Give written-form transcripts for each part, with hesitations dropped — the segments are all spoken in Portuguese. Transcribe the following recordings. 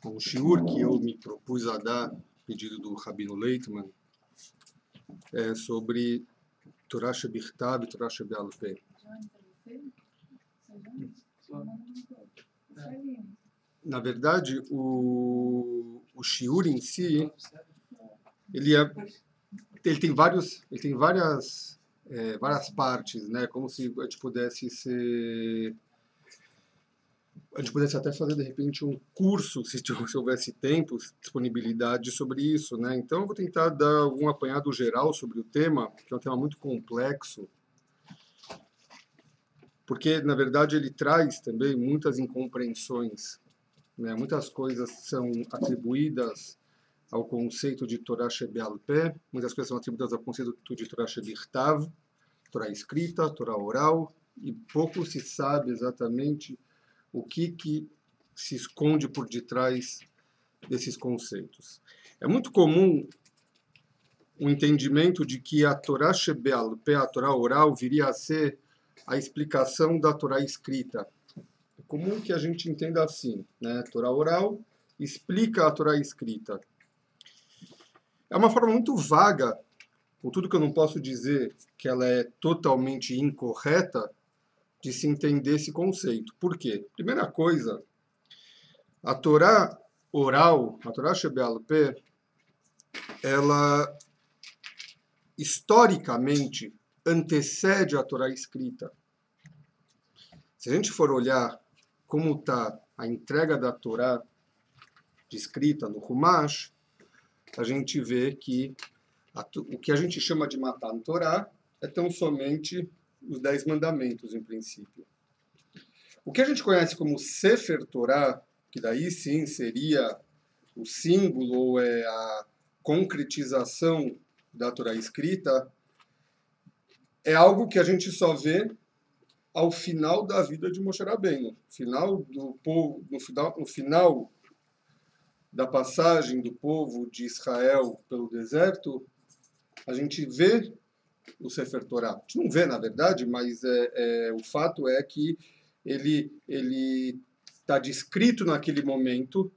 Um shiur que eu me propus a dar, pedido do Rabino Leitman, é sobre Torah Shebichtav e Torah Shebe'al Peh. Na verdade, o shiur em si, ele tem várias partes, né? Como se a gente pudesse até fazer, de repente, um curso, se houvesse tempo, disponibilidade sobre isso, né? Então, eu vou tentar dar algum apanhado geral sobre o tema, que é um tema muito complexo, porque, na verdade, ele traz também muitas incompreensões, né? Muitas coisas são atribuídas ao conceito de Torah Shebe'al Peh, muitas coisas são atribuídas ao conceito de Torah Shebichtav, Torah escrita, Torah oral, e pouco se sabe exatamente o que se esconde por detrás desses conceitos. É muito comum o entendimento de que a Torah Shebe'al Peh, a Torah oral, viria a ser a explicação da Torah escrita. É comum que a gente entenda assim, né? Torah oral explica a Torah escrita. É uma forma muito vaga, contudo que eu não posso dizer que ela é totalmente incorreta, de se entender esse conceito. Por quê? Primeira coisa, a Torá oral, a Torá Shebe'al Peh, ela historicamente antecede a Torá escrita. Se a gente for olhar como está a entrega da Torá de escrita no Humash, a gente vê que o que a gente chama de Matan Torá é tão somente os 10 mandamentos, em princípio. O que a gente conhece como Sefer Torá, que daí sim seria o símbolo ou a concretização da Torá escrita, é algo que a gente só vê ao final da vida de Moshe Rabbeinu. No final da passagem do povo de Israel pelo deserto, a gente vê o Sefer Torá. A gente não vê, na verdade, mas o fato é que ele está descrito naquele momento,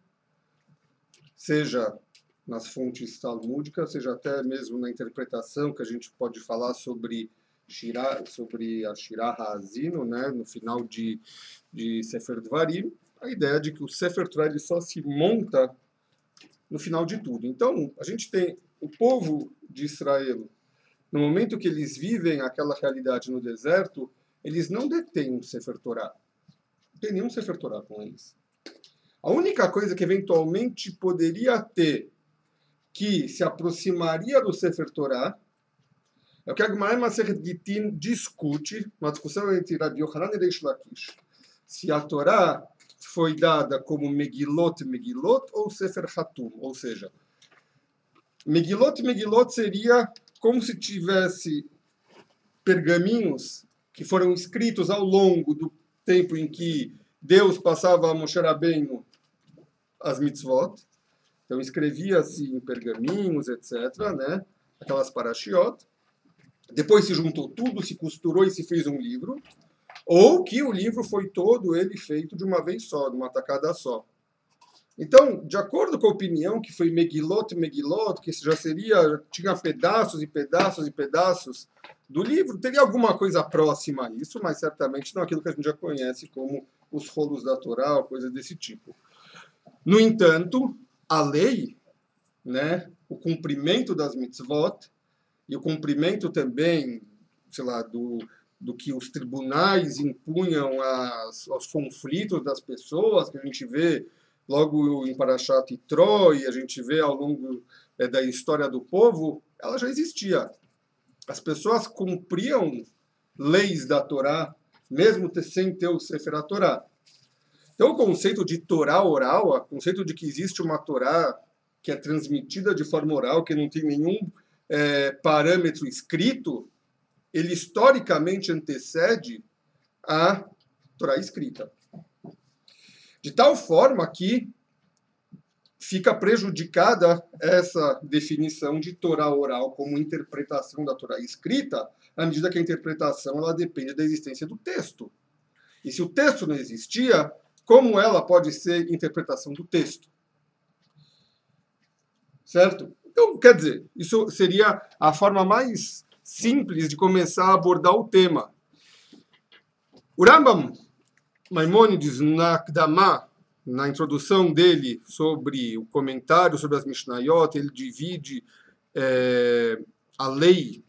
seja nas fontes talmúdicas, seja até mesmo na interpretação que a gente pode falar sobre a Shirah Ha'azino, né, no final de Sefer Dvarim, a ideia de que o Sefer Torá ele só se monta no final de tudo. Então, a gente tem o povo de Israel. No momento que eles vivem aquela realidade no deserto, eles não detêm um Sefer Torá. Não tem nenhum Sefer Torá com eles. A única coisa que eventualmente poderia ter, que se aproximaria do Sefer Torá, é o que a Gemara Masechet Gittin discute, uma discussão entre Rabbi Yochanan e Reish Lakish. Se a Torá foi dada como Megilot ou Sefer Hatum, ou seja, Megilot seria como se tivesse pergaminhos que foram escritos ao longo do tempo em que Deus passava a Moshe Rabbeinu as mitzvot. Então escrevia-se em pergaminhos, etc., né? Aquelas parashiot. Depois se juntou tudo, se costurou e se fez um livro. Ou que o livro foi todo ele feito de uma vez só, de uma tacada só. Então, de acordo com a opinião que foi Megilot, que já tinha pedaços e pedaços e pedaços do livro, teria alguma coisa próxima a isso, mas certamente não aquilo que a gente já conhece como os rolos da Torá, ou coisas desse tipo. No entanto, a lei, né, o cumprimento das mitzvot, e o cumprimento também, sei lá, do que os tribunais impunham aos conflitos das pessoas, que a gente vê logo em Parashat Yitro, e a gente vê ao longo da história do povo, ela já existia. As pessoas cumpriam leis da Torá, mesmo sem ter o Sefer Torá. Então, o conceito de Torá oral, o conceito de que existe uma Torá que é transmitida de forma oral, que não tem nenhum parâmetro escrito, ele historicamente antecede a Torá escrita. De tal forma que fica prejudicada essa definição de Torá oral como interpretação da Torá escrita, à medida que a interpretação ela depende da existência do texto. E se o texto não existia, como ela pode ser interpretação do texto? certo? Então, quer dizer, isso seria a forma mais simples de começar a abordar o tema. O Rambam Maimônides, na Akdamá, na introdução dele sobre o comentário sobre as Mishnayot, ele divide a lei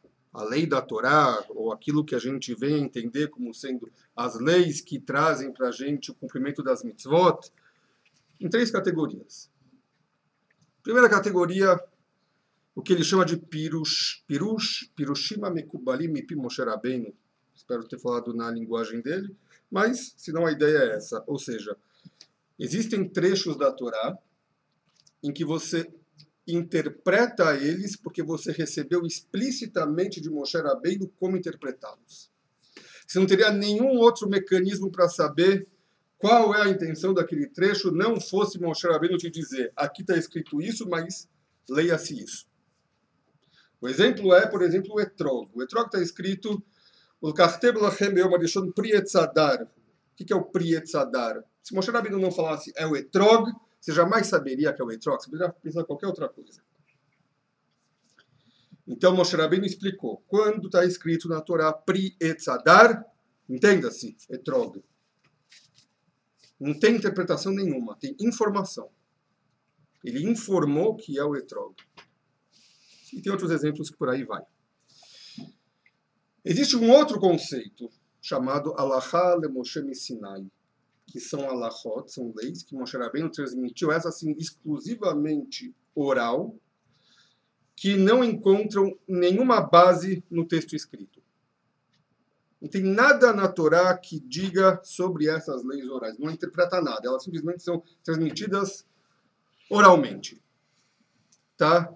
da Torá, ou aquilo que a gente vem a entender como sendo as leis que trazem para a gente o cumprimento das mitzvot, em 3 categorias. Primeira categoria, o que ele chama de Pirushima Mekubalim Mipi Moshe Rabbeinu. Espero ter falado na linguagem dele, mas, se não, a ideia é essa. Ou seja, existem trechos da Torá em que você interpreta eles porque você recebeu explicitamente de Moshe Rabbeinu como interpretá-los. Você não teria nenhum outro mecanismo para saber qual é a intenção daquele trecho, não fosse Moshe Rabbeinu te dizer, aqui está escrito isso, mas leia-se isso. O exemplo é, por exemplo, o Etrog. O Etrog está escrito o que é o Prietzadar? Se Moshe Rabbeinu não falasse é o Etrog, você jamais saberia que é o Etrog. Você poderia pensar em qualquer outra coisa. Então Moshe Rabbeinu explicou. Quando está escrito na Torá Prietzadar, entenda-se, Etrog. Não tem interpretação nenhuma, tem informação. Ele informou que é o Etrog. E tem outros exemplos que por aí vai. Existe um outro conceito chamado Alachá le Moshe Sinai, que são alachot, são leis que Moshe Rabbeinu transmitiu, essa assim exclusivamente oral, que não encontram nenhuma base no texto escrito. Não tem nada na Torá que diga sobre essas leis orais, não interpreta nada, elas simplesmente são transmitidas oralmente. Tá?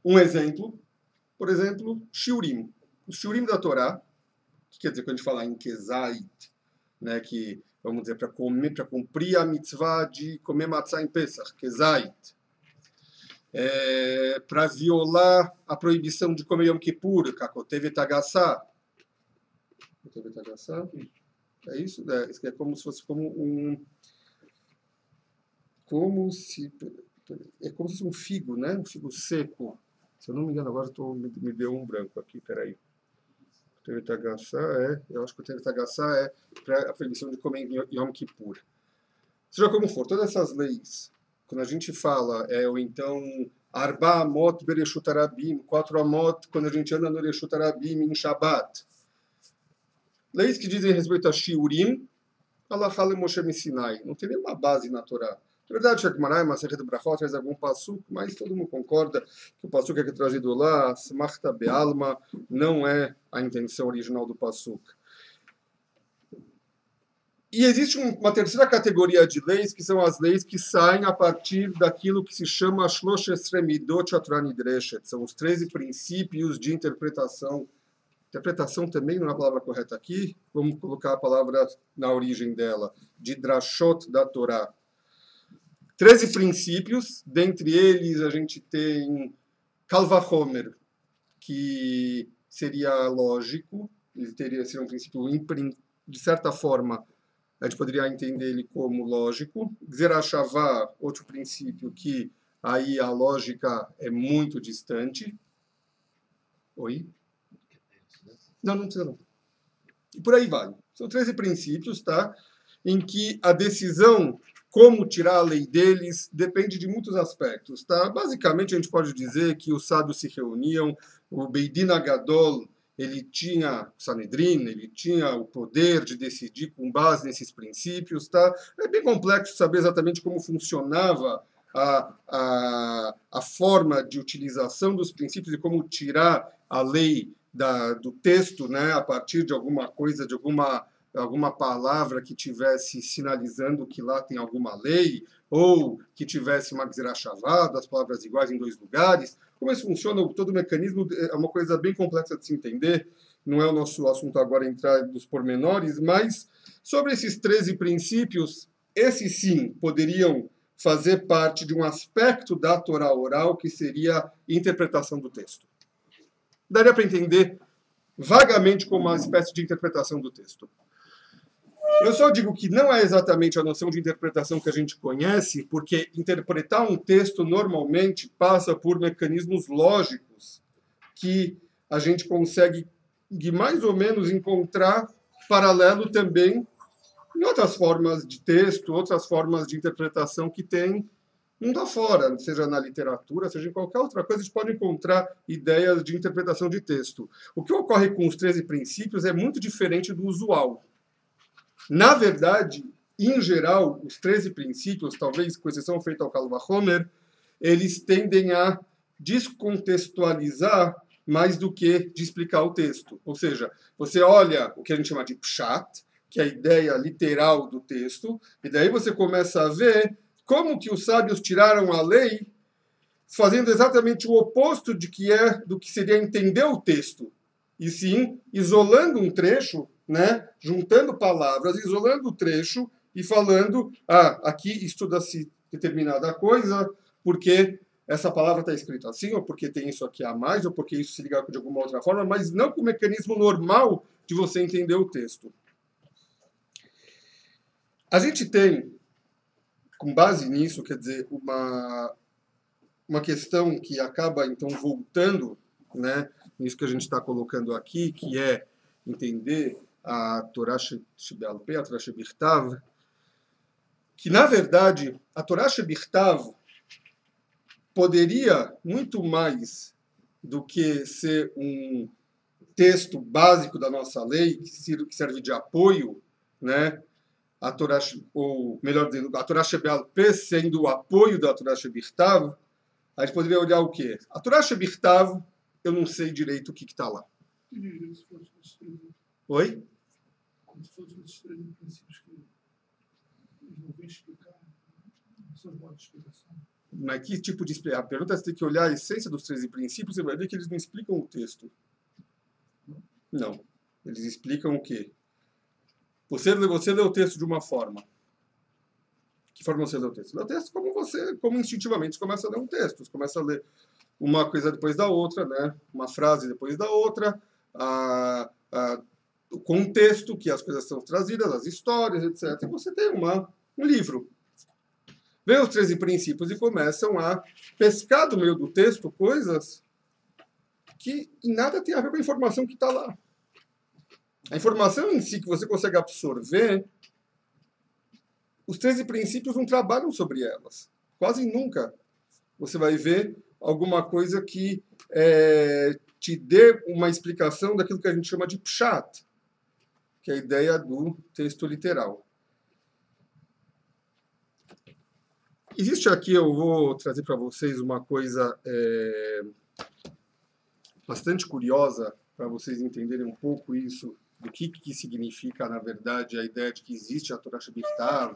Um exemplo, por exemplo, Shiurim. Os Shiurim da Torá, que quer dizer, quando a gente fala em Kezait, né, que, vamos dizer, para cumprir a mitzvah de comer matzah em Pesach, Kezait, para violar a proibição de comer Yom Kippur, Kakotev Tagassá. É isso? É como se fosse é como se fosse um figo, né? Um figo seco. Se eu não me engano, agora me deu um branco aqui, peraí. Eu acho que o Tevetagassá é para a proibição de comer em Yom Kippur. Seja como for, todas essas leis, quando a gente fala, ou então Arba Amot Bereshut Arabim, 4 Amot, quando a gente anda no Bereshut Arabim em Shabbat. Leis que dizem respeito a Shiurim, Alachá le Moshe Sinai. Não tem nenhuma base na Torá. Na verdade, Shek Marai, Masechet Brachot, traz algum passuco, mas todo mundo concorda que o passuco que é trazido lá, Smachta Be'alma, não é a intenção original do passuco. E existe uma terceira categoria de leis, que são as leis que saem a partir daquilo que se chama Shlosh Esrei Midot HaTorah Nidreshet. São os 13 princípios de interpretação. Interpretação também não é a palavra correta aqui, vamos colocar a palavra na origem dela, de Drashot da Torá. 13 princípios, dentre eles a gente tem Kal Vachomer, que seria lógico, ele seria um princípio, de certa forma, a gente poderia entender ele como lógico. Zerachavá, outro princípio que aí a lógica é muito distante. Oi? Não precisa não. E por aí vai. São 13 princípios, tá? Em que a decisão como tirar a lei deles depende de muitos aspectos, tá? Basicamente, a gente pode dizer que os sábios se reuniam, o Beidin Agadol, ele tinha o Sanedrin, ele tinha o poder de decidir com base nesses princípios, tá? É bem complexo saber exatamente como funcionava a forma de utilização dos princípios e como tirar a lei do texto, né, a partir de alguma coisa, de alguma palavra que tivesse sinalizando que lá tem alguma lei, ou que tivesse uma gzerah, as palavras iguais em 2 lugares. Como isso funciona, todo o mecanismo é uma coisa bem complexa de se entender, não é o nosso assunto agora entrar nos pormenores, mas sobre esses 13 princípios, esses sim poderiam fazer parte de um aspecto da Torá oral, que seria a interpretação do texto. Daria para entender vagamente como uma espécie de interpretação do texto. Eu só digo que não é exatamente a noção de interpretação que a gente conhece, porque interpretar um texto normalmente passa por mecanismos lógicos que a gente consegue de mais ou menos encontrar paralelo também em outras formas de texto, outras formas de interpretação que tem mundo afora, seja na literatura, seja em qualquer outra coisa, a gente pode encontrar ideias de interpretação de texto. O que ocorre com os 13 princípios é muito diferente do usual. Na verdade, em geral, os 13 princípios, talvez com exceção feita ao Kal Vachomer, eles tendem a descontextualizar mais do que de explicar o texto. Ou seja, você olha o que a gente chama de pshat, que é a ideia literal do texto, e daí você começa a ver como que os sábios tiraram a lei, fazendo exatamente o oposto do que seria entender o texto, e sim isolando um trecho, né, juntando palavras, isolando o trecho e falando, aqui estuda-se determinada coisa, porque essa palavra está escrita assim, ou porque tem isso aqui a mais, ou porque isso se liga de alguma outra forma, mas não com o mecanismo normal de você entender o texto. A gente tem, com base nisso, quer dizer, uma questão que acaba, então, voltando, né, nisso que a gente está colocando aqui, que é entender a Torá Shebal Peh, a Torá Shebichtav, que, na verdade, a Torá Shebichtav poderia, muito mais do que ser um texto básico da nossa lei, que serve de apoio, né, a Torá, ou melhor dizendo, a Torá Shebal Peh sendo o apoio da Torá Shebichtav, a gente poderia olhar o quê? A Torá Shebichtav, eu não sei direito o que está lá. Oi? Como se fossem os 13 princípios que eles não vêm explicar, não são modos de explicação. Mas que tipo de explicação? A pergunta é se tem que olhar a essência dos 13 princípios, você vai ver que eles não explicam o texto. Não. Eles explicam o quê? Você lê o texto de uma forma. Que forma você lê o texto? Lê o texto como instintivamente você começa a ler um texto. Você começa a ler uma coisa depois da outra, né? Uma frase depois da outra, o contexto que as coisas são trazidas, as histórias, etc. E você tem um livro. Vem os 13 princípios e começam a pescar do meio do texto coisas que em nada tem a ver com a informação que está lá. A informação em si que você consegue absorver, os 13 princípios não trabalham sobre elas. Quase nunca você vai ver alguma coisa que te dê uma explicação daquilo que a gente chama de pshat, que é a ideia do texto literal. Existe aqui, eu vou trazer para vocês uma coisa bastante curiosa, para vocês entenderem um pouco isso, do que significa, na verdade, a ideia de que existe a Torá Shebichtav,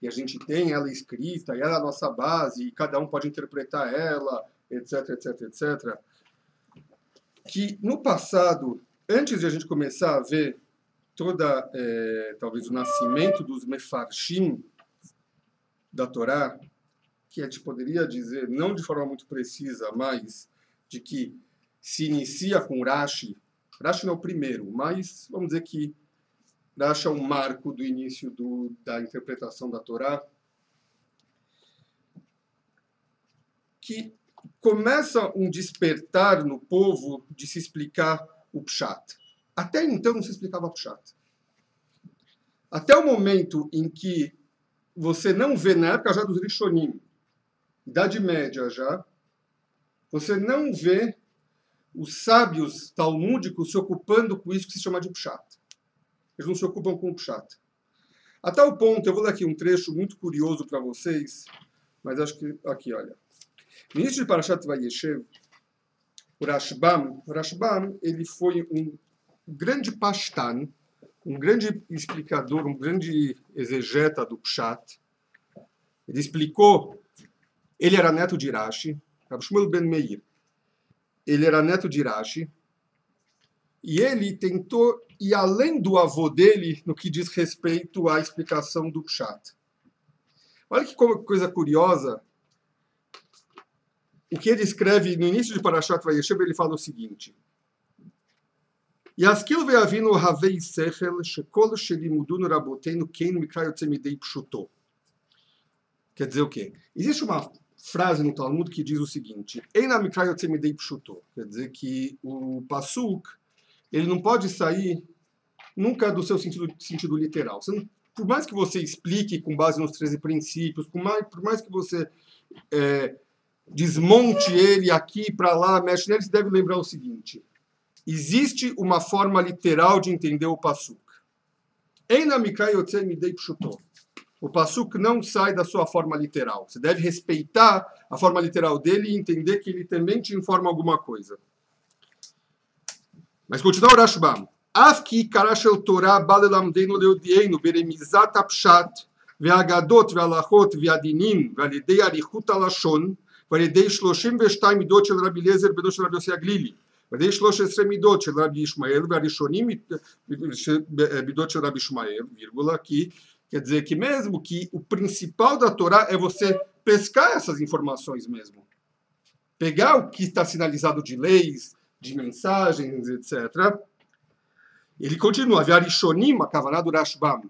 e a gente tem ela escrita, e ela é a nossa base, e cada um pode interpretar ela, etc, etc, etc. Que no passado, antes de a gente começar a ver talvez o nascimento dos mefarshim da Torá, que a gente poderia dizer, não de forma muito precisa, mas de que se inicia com Rashi. Rashi não é o primeiro, mas vamos dizer que Rashi é um marco do início da interpretação da Torá, que começa um despertar no povo de se explicar o Pshat. Até então não se explicava o Pshat. Até o momento em que você não vê, na época já dos Rishonim, Idade Média já, você não vê os sábios talmúdicos se ocupando com isso que se chama de Pshat. Eles não se ocupam com o Pshat. A tal ponto, eu vou ler aqui um trecho muito curioso para vocês, mas acho que, aqui, olha. No início de Parashat Vayeshev, o Rashbam, ele foi um grande pashtan, um grande explicador, um grande exegeta do Pshat. Ele explicou, ele era neto de Rashi, Rav Shmuel ben Meir. Ele era neto de Rashi, e ele tentou ir além do avô dele no que diz respeito à explicação do Pshat. Olha que coisa curiosa. O que ele escreve no início de Parashat Vayeshev, ele fala o seguinte. Yaskil ve'avinu havei sechel shekol shelimudun rabotenu ken mikra yotze midei pshuto. Quer dizer o quê? Existe uma frase no Talmud que diz o seguinte: Eina mikra yotze midei pshuto. Quer dizer que o pasuk ele não pode sair nunca do seu sentido literal. Por mais que você explique com base nos 13 princípios, por mais que você desmonte ele aqui para lá, mexe nele, você deve lembrar o seguinte: existe uma forma literal de entender o pasuk. Eina mikra yotze midei pshuto. O pasuk não sai da sua forma literal. Você deve respeitar a forma literal dele e entender que ele também te informa alguma coisa. Mas continua o Rashbam. Af ki ikara shel Torah ba lelamdeinu leodienu beremizat הפשט והאגדות וההלכות והדינים ועל ידי אריכות הלשון ועל ידי 32 מידות של רבי אליעזר בנו של רבי יוסי הגלילי ועל ידי 13 מידות של רבי ישמעאל והראשונים מידות של רבי ישמעאל, vírgula, que quer dizer que mesmo que o principal da Torá é você pescar essas informações mesmo. Pegar o que está sinalizado de leis, de mensagens, etc. Ele continua, Rishonim, a kavanah do Rashbam.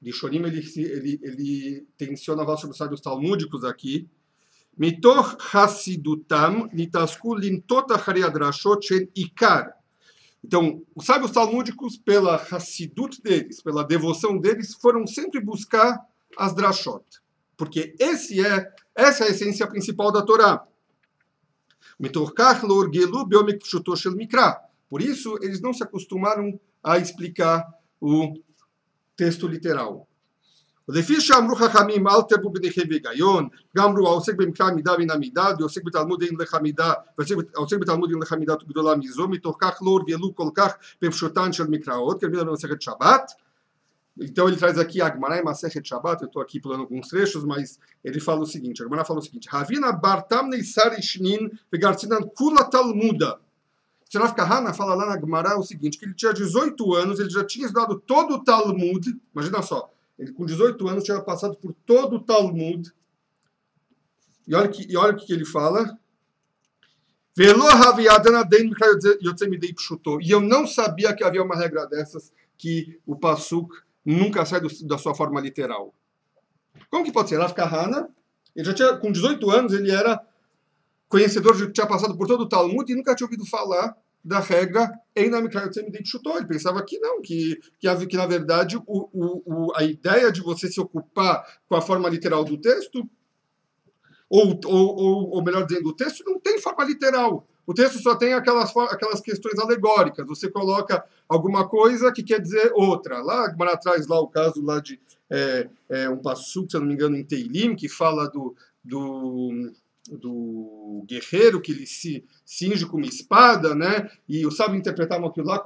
Rishonim, ele tenciona vários sobre os talmúdicos aqui. Mitoch Hasidutam, Nitasku Lintot Acharei Adrashot Shen Ikar. Então, os sábios talmúdicos, pela Hassidut deles, pela devoção deles, foram sempre buscar as drashot. Porque essa é a essência principal da Torá. Por isso, eles não se acostumaram a explicar o texto literal. לפי שאמרו חכמים אל תרבו בניכם בהיגיון, גם אמרו העוסק במקרא מידה ואינה מידה, ועוסק בתלמוד אין לך מידה, ועוסק בתלמוד אין לך מידה גדולה מזו, מתוך כך לא הורגלו כל כך בפשוטן של מקראות, כרמידה במסכת שבת. Então ele traz aqui a Gemara em Masechet Shabbat, eu estou aqui pulando alguns trechos, mas ele fala o seguinte, a Gemara fala o seguinte, Havina bartam neisar ishnin vegartzinan kula talmuda. Rav Kahana fala lá na Gemara o seguinte, que ele tinha 18 anos, ele já tinha estudado todo o Talmud, imagina só, ele com 18 anos tinha passado por todo o Talmud, e olha o que ele fala, e eu não sabia que havia uma regra dessas, que o pasuk nunca sai da sua forma literal. Como que pode ser? Rav Kahana, ele já tinha, com 18 anos, ele era conhecedor, tinha passado por todo o Talmud e nunca tinha ouvido falar da regra Eina mikra yotzei midei pshuto. Ele pensava que não, que na verdade a ideia de você se ocupar com a forma literal do texto, ou melhor dizendo, o texto não tem forma literal. O texto só tem aquelas questões alegóricas. Você coloca alguma coisa que quer dizer outra. Lá, Gemara traz lá o caso lá de um passuco, se eu não me engano, em Teilim, que fala do guerreiro que ele se cinge com uma espada, né? E os sábios interpretavam aquilo lá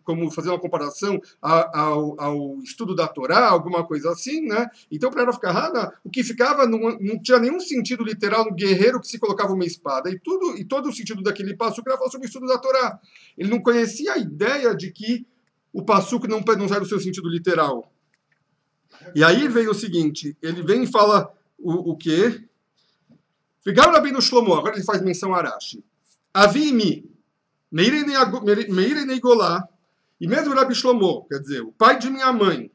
como fazer uma comparação ao estudo da Torá, alguma coisa assim, né? Então, para Rav Kahana, o que ficava não tinha nenhum sentido literal no guerreiro que se colocava uma espada. E todo o sentido daquele passuco era falar sobre o estudo da Torá. Ele não conhecia a ideia de que o passuco não sai do seu sentido literal. E aí veio o seguinte, ele vem e fala o quê? Pegar o Rabino Shlomo, agora ele faz menção a Arashi. Avimi, Meirei Golá, e mesmo o Rabi Shlomo, quer dizer, o pai de minha mãe,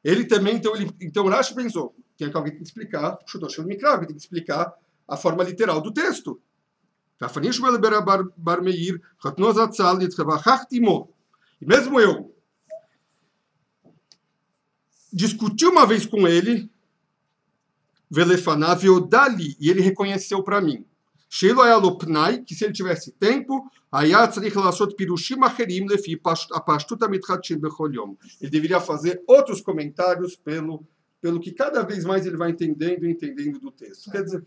ele também, então o Rashi pensou, tem que alguém tem que explicar Pshutoshel Mikra, alguém tem que explicar a forma literal do texto. E mesmo eu discuti uma vez com ele, Velefanav Yodali, e ele reconheceu para mim, Sheilo Ayalopnai, que se ele tivesse tempo, ele deveria fazer outros comentários pelo que cada vez mais ele vai entendendo do texto. Quer dizer,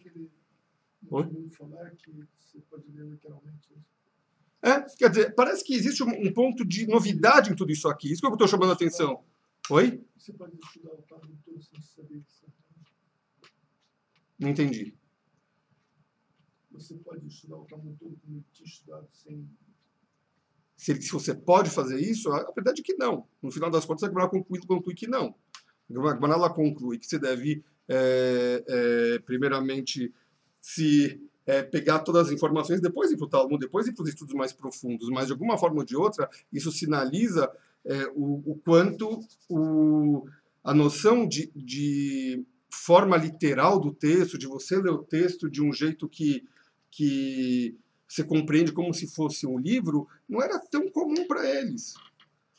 quer dizer, parece que existe um ponto de novidade em tudo isso aqui. Isso que eu estou chamando a atenção. Oi? Você pode estudar o Talmud todo sem saber que não entendi. Você pode estudar o Talmud todo como tinha estudado sem... Se você pode fazer isso, a verdade é que não. No final das contas, a Gemara conclui que não. A Gemara conclui que você deve, primeiramente, se pegar todas as informações, depois ir para o Talmud, depois ir para os estudos mais profundos, mas de alguma forma ou de outra, isso sinaliza o quanto a noção de forma literal do texto, de você ler o texto de um jeito que você compreende como se fosse um livro, não era tão comum para eles.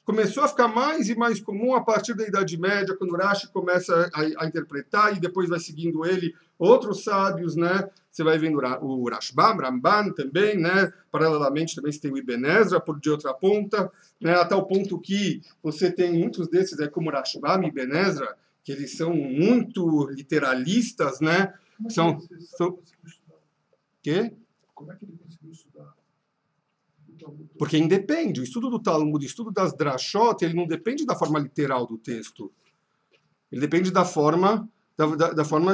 Começou a ficar mais e mais comum a partir da Idade Média, quando Rashi começa a interpretar e depois vai seguindo ele outros sábios, né? Você vai vendo o Rashbam, Ramban também, né? Paralelamente também você tem o Ibn Ezra por de outra ponta, né? Até o ponto que você tem muitos desses como Rashbam e Ibn Ezra, que eles são muito literalistas, né? Como é que ele conseguiu estudar? Quê? Como é que ele conseguiu estudar? Porque independe. O estudo do Talmud, o estudo das drashot, ele não depende da forma literal do texto. Ele depende da forma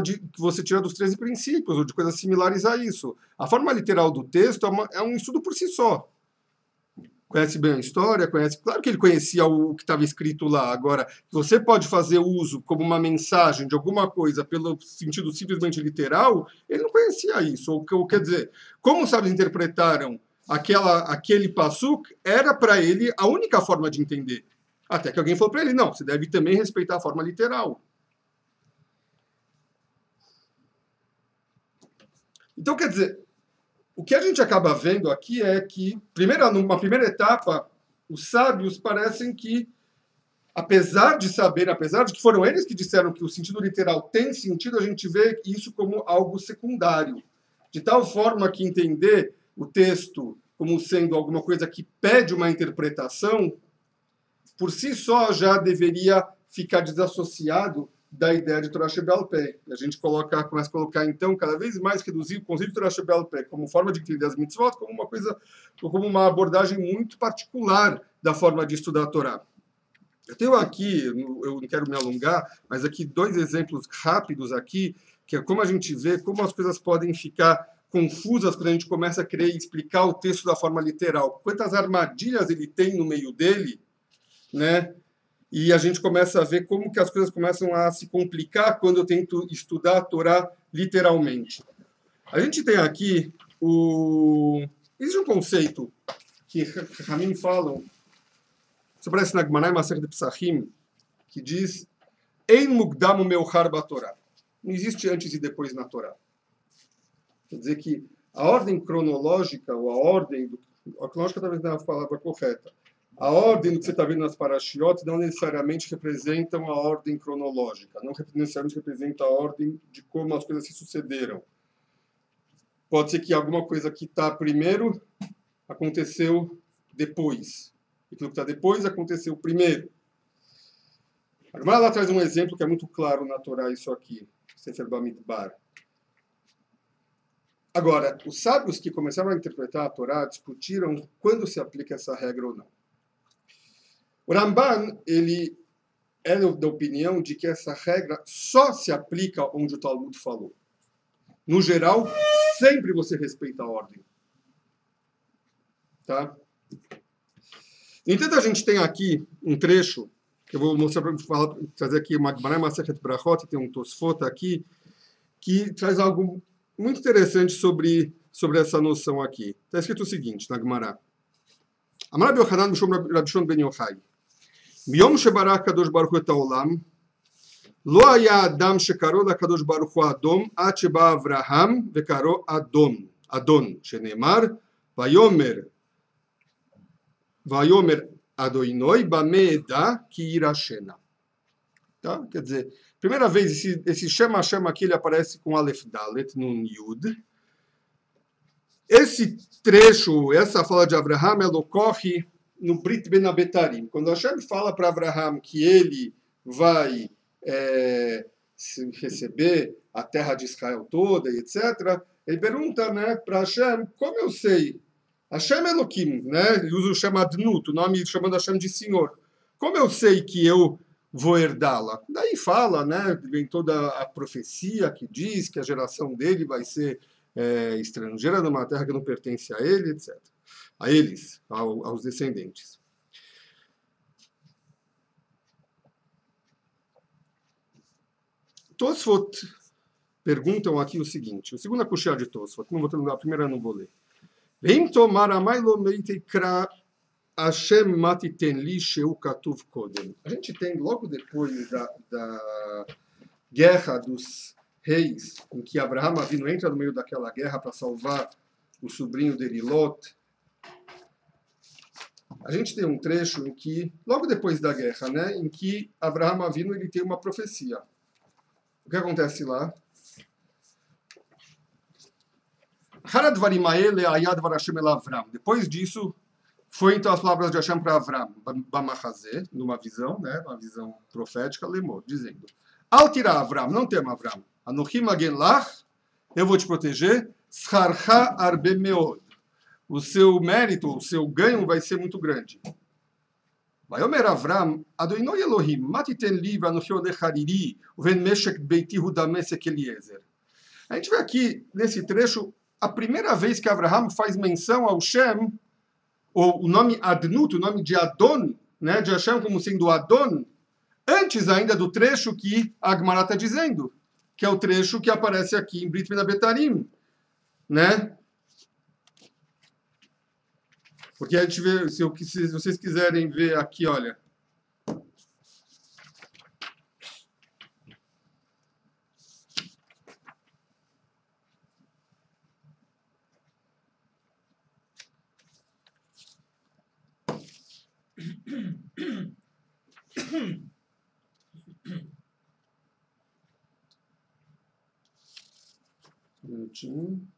que você tira dos 13 princípios, ou de coisas similares a isso. A forma literal do texto é um estudo por si só. Conhece bem a história, conhece. Claro que ele conhecia o que estava escrito lá. Agora, você pode fazer uso como uma mensagem de alguma coisa pelo sentido simplesmente literal, ele não conhecia isso. Ou quer dizer, como os sábios interpretaram aquele passuk, era para ele a única forma de entender. Até que alguém falou para ele, não, você deve também respeitar a forma literal. Então, quer dizer, o que a gente acaba vendo aqui é que, numa primeira etapa, os sábios parecem que, apesar de que foram eles que disseram que o sentido literal tem sentido, a gente vê isso como algo secundário. De tal forma que entender o texto como sendo alguma coisa que pede uma interpretação, por si só já deveria ficar desassociado da ideia de Torah Shebal Peh. A gente começa a colocar, então, cada vez mais reduzir o conceito de Torah Shebal Peh como forma de entender as mitzvot, como uma abordagem muito particular da forma de estudar a Torá. Eu tenho aqui, eu não quero me alongar, mas aqui 2 exemplos rápidos aqui, que é como a gente vê como as coisas podem ficar confusas quando a gente começa a querer explicar o texto da forma literal. Quantas armadilhas ele tem no meio dele, né? E a gente começa a ver como que as coisas começam a se complicar quando eu tento estudar a Torá literalmente. A gente tem aqui existe um conceito que Ramim falam, isso aparece na Gemara Masechet Pesachim, que diz Ein mukdam umeuchar batorá. Não existe antes e depois na Torá. Quer dizer que a ordem cronológica, ou a ordem, a cronológica talvez não é a palavra correta, a ordem do que você está vendo nas parashiot não necessariamente representam a ordem cronológica, não necessariamente representa a ordem de como as coisas se sucederam. Pode ser que alguma coisa que está primeiro aconteceu depois. E aquilo que está depois aconteceu primeiro. A Gemara lá traz um exemplo que é muito claro na Torá, isso aqui, Sefer Bamidbar. Agora, os sábios que começaram a interpretar a Torá discutiram quando se aplica essa regra ou não. O Ramban, ele é da opinião de que essa regra só se aplica onde o Talmud falou. No geral, sempre você respeita a ordem. Tá? No entanto, a gente tem aqui um trecho, que eu vou mostrar para trazer aqui uma Gemara Masechet Brachot, tem um Tosfot aqui, que traz algo muito interessante sobre essa noção aqui. Está escrito o seguinte, na Gemara. Amar Rabbi Yochanan Mishum Rabbi Shimon ben Yochai. מיום שברא הקדוש ברוך הוא את העולם, לא היה אדם שקראו לקדוש ברוך הוא אדום, עד שבא אברהם וקראו אדון, שנאמר, ויאמר אדוני במה אדע כי יירשנה. Tá? Quer dizer, primeira vez esse Shema aqui ele aparece com Aleph Dalet, Nun Yud. Esse trecho, essa fala de Abraham, ela ocorre no Brit Ben Abetarim. Quando Hashem fala para Abraham que ele vai receber a terra de Israel toda, e etc., ele pergunta, né, para Hashem, como eu sei? Hashem Elohim, né? Ele usa o Shem Adnut, o nome chamando Hashem de Senhor. Como eu sei que eu vou herdá-la? Daí fala, né, vem toda a profecia que diz que a geração dele vai ser estrangeira numa terra que não pertence a ele, etc. A eles, aos descendentes. Tosfot perguntam aqui o seguinte, o segundo Kushia de Tosfot, a primeira eu não vou ler. Vem tomar a Mailomeiteikra Hashem matiten li sheu katuv kodem. A gente tem, logo depois da guerra dos reis, em que Abraham Avinu entra no meio daquela guerra para salvar o sobrinho dele, Lot, a gente tem um trecho em que, logo depois da guerra, né, em que Abraham Avinu ele tem uma profecia. O que acontece lá? Depois disso, foi então as palavras de Hashem para Avram, Bamachazé, numa visão, né, uma visão profética, lemou, dizendo: Al tira Avram, não tema Avram, Anochim magen lach, eu vou te proteger, Scharcha arbe meod, o seu mérito, o seu ganho vai ser muito grande. Vayomer Avram, Adonai Elohim, matiten li vanochi olech hariri, uven meshek beiti hu damesek Eliezer. A gente vê aqui, nesse trecho, a primeira vez que Abraham faz menção ao Shem, ou o nome Adnut, o nome de Adon, né, de Hashem como sendo Adon, antes ainda do trecho que a Gemara está dizendo, que é o trecho que aparece aqui em Brit Ben Abetarim, né? Porque a gente vê, se vocês quiserem ver aqui, olha. Um minutinho.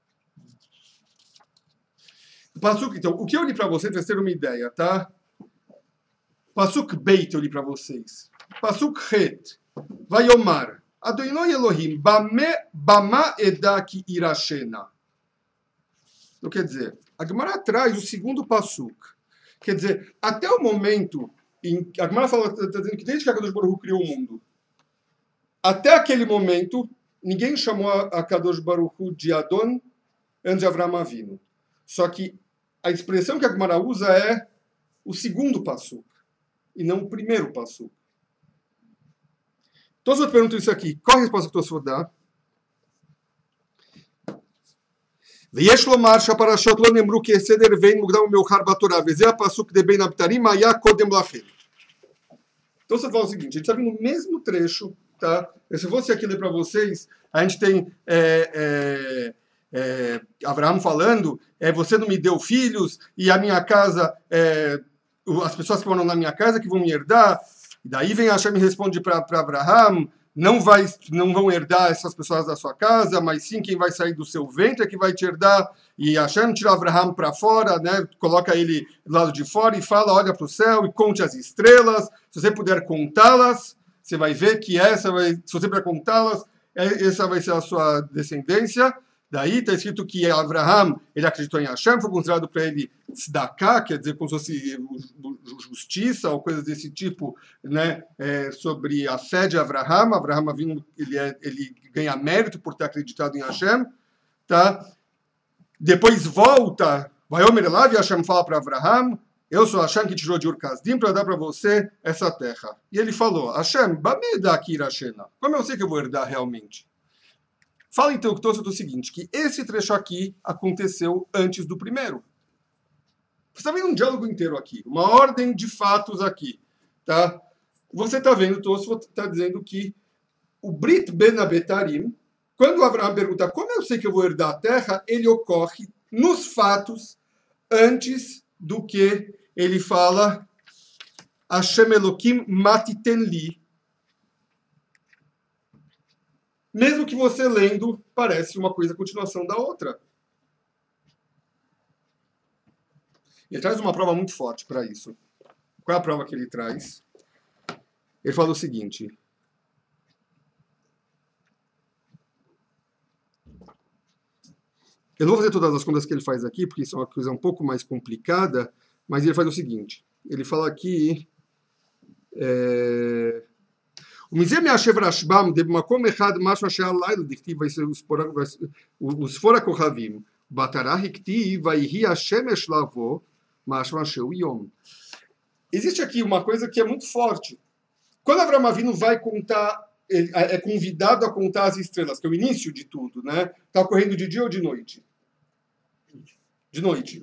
Pasuk, então, o que eu li para vocês, para vocês terem uma ideia, tá? Pasuk Beit eu li para vocês. Pasuk Het. Vayomar. Adonai Elohim. Bama edaki irashena. Então, quer dizer, a Gemara traz o segundo Pasuk. Quer dizer, até o momento em a Gemara está dizendo que desde que a Kadosh Baruch Hu criou o mundo, até aquele momento, ninguém chamou a Kadosh Baruch Hu de Adon antes de Avraham Avinu. Só que a expressão que a Gemara usa é o segundo Pasuk, e não o primeiro Pasuk. Tosfot pergunta isso aqui. Qual a resposta que Tosfot dá? ויש לומר שהפרשות לא נאמרו כסדר ואין מוקדם ומאוחר בתורה, וזה הפסוק דבין הבתרים היה קודם לכן. Então você fala o seguinte, a gente está vendo o mesmo trecho, tá? Se eu fosse aqui ler para vocês, a gente tem Abraham falando, você não me deu filhos, e a minha casa, as pessoas que moram na minha casa que vão me herdar, e daí vem Hashem e responde para Abraham, não vão herdar essas pessoas da sua casa, mas sim quem vai sair do seu ventre é que vai te herdar. E Hashem tira Abraham para fora, né, coloca ele do lado de fora e fala, olha para o céu e conte as estrelas, se você puder contá-las, você vai ver que se você puder contá-las, essa vai ser a sua descendência. Daí está escrito que Abraham, ele acreditou em Hashem, foi considerado para ele tzedakah, quer dizer, como se fosse justiça ou coisas desse tipo, né, sobre a fé de Abraham. Abraham ele ganha mérito por ter acreditado em Hashem, tá? Depois volta, Vayomer Elav, e Hashem fala para Abraham, eu sou Hashem que tirou de Ur Kasdim para dar para você essa terra. E ele falou, Hashem, bameda aqui irashena. Como eu sei que eu vou herdar realmente? Fala então que o seguinte, que esse trecho aqui aconteceu antes do primeiro. Você está vendo um diálogo inteiro aqui, uma ordem de fatos aqui, tá? Você está vendo, Tosfot está dizendo que o Brit Ben Abetarim, quando Abraham pergunta como eu sei que eu vou herdar a terra, ele ocorre nos fatos antes do que ele fala Hashem Elokim matiten li. Mesmo que você lendo, parece uma coisa a continuação da outra. Ele traz uma prova muito forte para isso. Qual é a prova que ele traz? Ele fala o seguinte. Eu não vou fazer todas as contas que ele faz aqui, porque isso é uma coisa um pouco mais complicada, mas ele faz o seguinte. Ele fala aqui... ומזה מיישב רשב"ם במקום אחד משהו שהלילה דכתיב וספור הכוכבים בתורה הכתיב ויהי השמש לבוא משהו שהוא יום. Existe aqui uma coisa que é muito forte. Quando Avraham Avinu vai contar é convidado a contar as estrelas, que é o início de tudo, né? Está ocorrendo de dia ou de noite? De noite.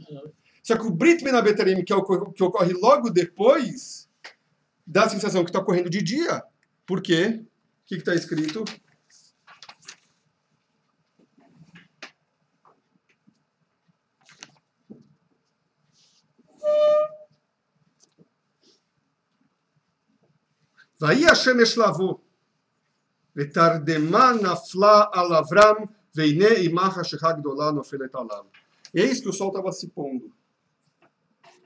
Só que o Brit Ben Abetarim, que ocorre logo depois, dá a sensação que está ocorrendo de dia. Por quê? O que está escrito? Vai Hashem eshlavo, vetardema nafla al Avram, veine imach hashechá gdolá nofelet alav. Eis que o sol estava se pondo.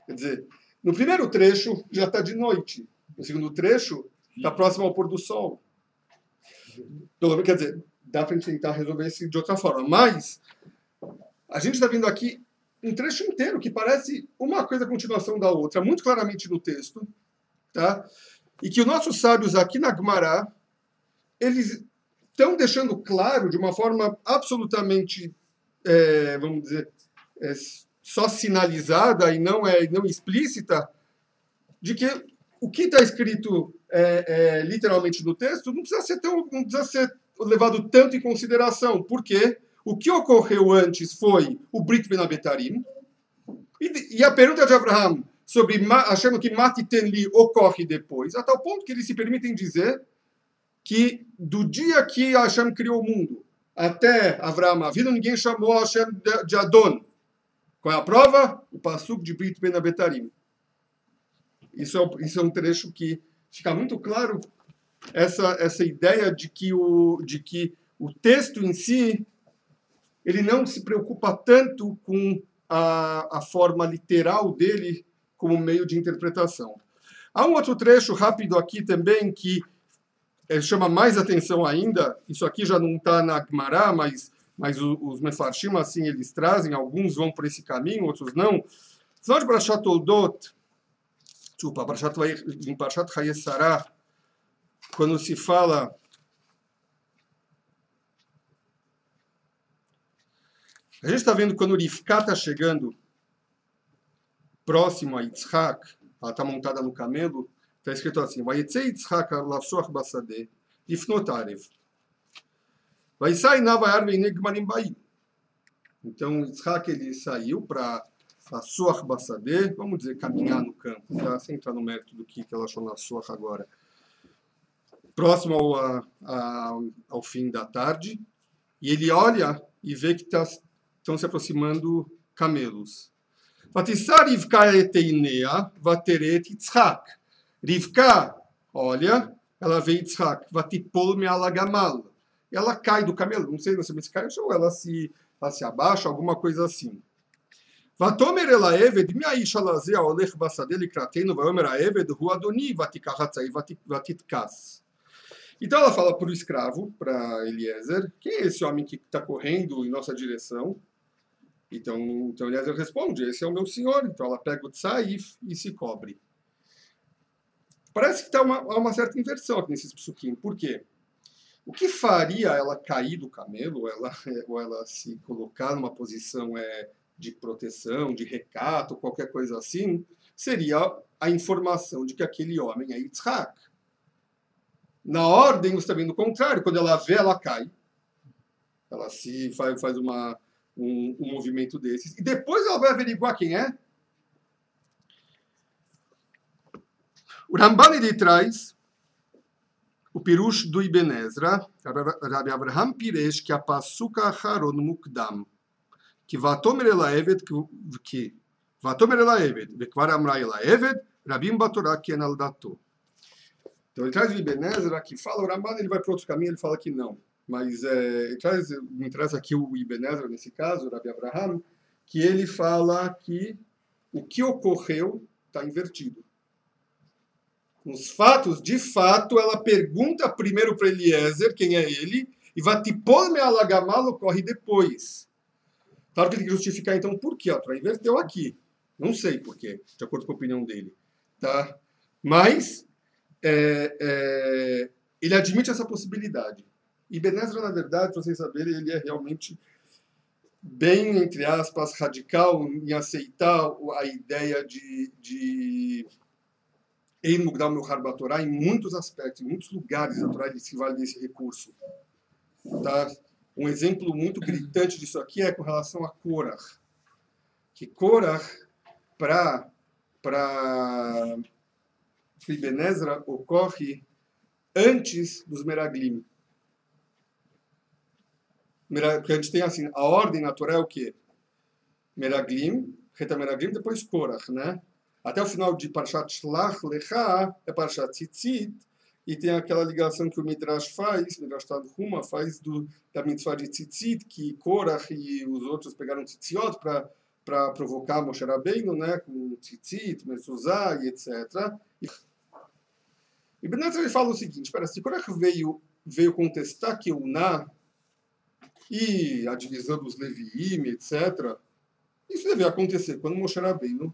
Quer dizer, no primeiro trecho já está de noite. No segundo trecho está próximo ao pôr do sol. Quer dizer, dá para a gente tentar resolver isso de outra forma. Mas a gente está vendo aqui um trecho inteiro que parece uma coisa a continuação da outra, muito claramente no texto, tá? E que os nossos sábios aqui na Gemara, eles estão deixando claro de uma forma absolutamente, vamos dizer, só sinalizada e não explícita, de que o que está escrito literalmente no texto não precisa ser levado tanto em consideração, porque o que ocorreu antes foi o Brit Ben Abetarim, e a pergunta de Abraham sobre achando que Mati Tenli ocorre depois, a tal ponto que eles se permitem dizer que do dia que Hashem criou o mundo até Avraham a vida, ninguém chamou Hashem de Adon. Qual é a prova? O Pasuk de Brit Ben Abetarim. Isso é um trecho que fica muito claro essa ideia de que o texto em si ele não se preocupa tanto com a forma literal dele como meio de interpretação. Há um outro trecho rápido aqui também que chama mais atenção ainda. Isso aqui já não está na Gemara, mas os Mefarshim, assim, eles trazem. Alguns vão por esse caminho, outros não. Final de Parashat Toldot, em Parashat Hayesará, quando se fala... A gente está vendo quando Rivka está chegando próximo a Yitzhak, ela está montada no camelo, está escrito assim: Vayetze Yitzhak lassoach basadeh, lifnot arev. Vaisai navayar veinei gmarim baim. Então, Yitzhak ele saiu para lassoach basadeh, vamos dizer, caminhar no campo, tá? Sem entrar no mérito do que ela achou na lassoach agora. Próximo ao fim da tarde, e ele olha e vê que estão se aproximando camelos. Vatissar Rivka eteinea, vateret Yitzhak. Rivka, olha, ela vê Yitzhak. Vatipol me'alagamal. Ela cai do camelo. Não sei se cai ou ela se abaixa, alguma coisa assim. Vatomer ela eved, mi'aisha lazeh olech basadeh likratenu, vayomer ha'eved hu adoni, vatikahatzai, vatitkas. Então ela fala para o escravo, para Eliezer, quem é esse homem que está correndo em nossa direção? Então Eliezer responde, esse é o meu senhor. Então ela pega o tsaif e se cobre. Parece que há uma certa inversão aqui nesses psukim. Por quê? O que faria ela cair do camelo, ou ela se colocar numa posição de proteção, de recato, qualquer coisa assim, seria a informação de que aquele homem é Yitzhak. Na ordem, você está vendo o contrário. Quando ela vê, ela cai. Ela se faz um movimento desses. E depois ela vai averiguar quem é. O Ramban ele traz o Pirush do Ibn Ezra, Rabbi Avraham Piresh, que a Pasuka Haron Mukdam, que Vatomer ela Eved, que Vatomer ela Eved, Vekvar Amra ela Eved, Rabim Batorá Ken al Dato. Então ele traz o Ibn Ezra que fala, o Ramban ele vai para outro caminho, ele fala que não. Mas me traz aqui o Ibn Ezra, nesse caso, o Rabbi Avraham, que ele fala que o que ocorreu está invertido. Nos fatos, de fato, ela pergunta primeiro para Eliezer quem é ele, e Vatipol me'alagamal ocorre depois. Claro que ele tem que justificar, então, por quê? A Torá inverteu aqui. Não sei por quê, de acordo com a opinião dele. Tá? Mas ele admite essa possibilidade. Ibn Ezra, na verdade, para vocês saberem, ele é realmente bem, entre aspas, radical em aceitar a ideia de Ein Mukdam Meuchar Batorá, em muitos aspectos, em muitos lugares, a Torá ele se vale desse recurso. Tá? Um exemplo muito gritante disso aqui é com relação a Korach. Que Korach, para Ibn Ezra, ocorre antes dos Meraglim. Porque a gente tem assim, a ordem na Torá é o quê? Meraglim, Reta Meraglim, depois Korach, né? Até o final de Parshat Shlach Lecha é Parshat Tzitzit, e tem aquela ligação que o Midrash faz, Midrash Tanhuma faz da mitzvah de Tzitzit, que Korach e os outros pegaram Tzitziot para provocar Moshe Rabbeinu, né? Com Tzitzit, Mezuzah e etc. E Ben Ezra ele fala o seguinte, espera, se Korach veio contestar Keuná e a divisão dos Leviim, etc., isso deve acontecer quando Moshe Rabbeinu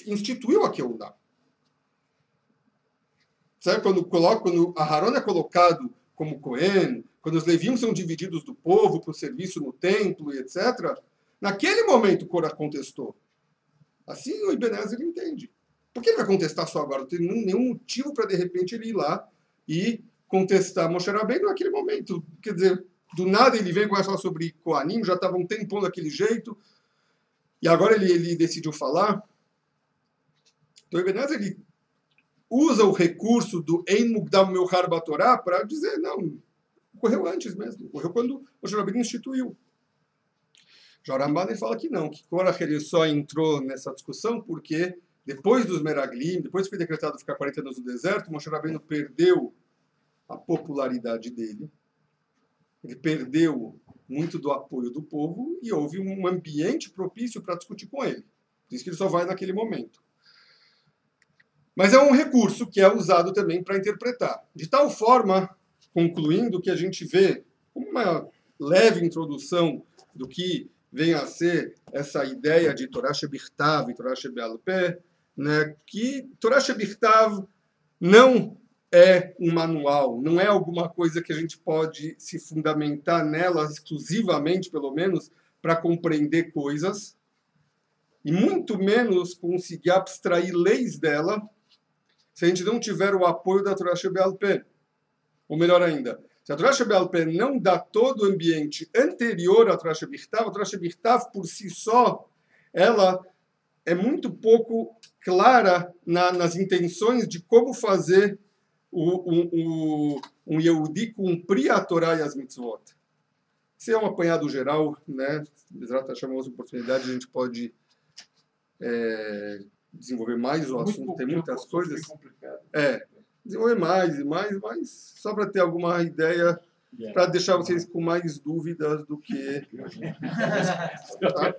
instituiu a Keuná. Sabe, quando Aharon é colocado como Cohen, quando os Leviim são divididos do povo para o serviço no templo, etc., naquele momento Korach contestou. Assim o Ibn Ezra entende. Por que ele vai contestar só agora? Não tem nenhum motivo para, de repente, ele ir lá e contestar Moshe Rabbeinu naquele momento. Quer dizer, do nada ele vem conversar sobre Kohanim, já estava um tempão daquele jeito, e agora ele decidiu falar. Então o Ibn Ezra, ele usa o recurso do Ein Mukdam Meuchar Batorá para dizer, não, ocorreu antes mesmo, ocorreu quando Moshe Rabbeinu instituiu. Já o Ramban ele fala que não, que Korach ele só entrou nessa discussão porque depois dos Meraglim, depois que foi decretado ficar 40 anos no deserto, Moshe Rabbeinu perdeu a popularidade dele, ele perdeu muito do apoio do povo e houve um ambiente propício para discutir com ele. Por isso que ele só vai naquele momento. Mas é um recurso que é usado também para interpretar. De tal forma, concluindo, que a gente vê uma leve introdução do que vem a ser essa ideia de Torah Shebichtav e Torah Shebe'al Peh, né, que Torah Shebichtav não é um manual, não é alguma coisa que a gente pode se fundamentar nela exclusivamente, pelo menos, para compreender coisas, e muito menos conseguir abstrair leis dela, se a gente não tiver o apoio da Torah Shebe'al Peh. Ou melhor ainda, se a Torah Shebe'al Peh não dá todo o ambiente anterior à Torah Shebichtav, a Torah Shebichtav por si só, ela é muito pouco clara nas intenções de como fazer um Yehudi cumprir a Torá e as mitzvot. Isso é um apanhado geral, né? Exato, chamamos de oportunidade, a gente pode desenvolver mais o assunto, tem muitas coisas. Desenvolver mais e mais, mas só para ter alguma ideia, para deixar vocês com mais dúvidas do que... Tá?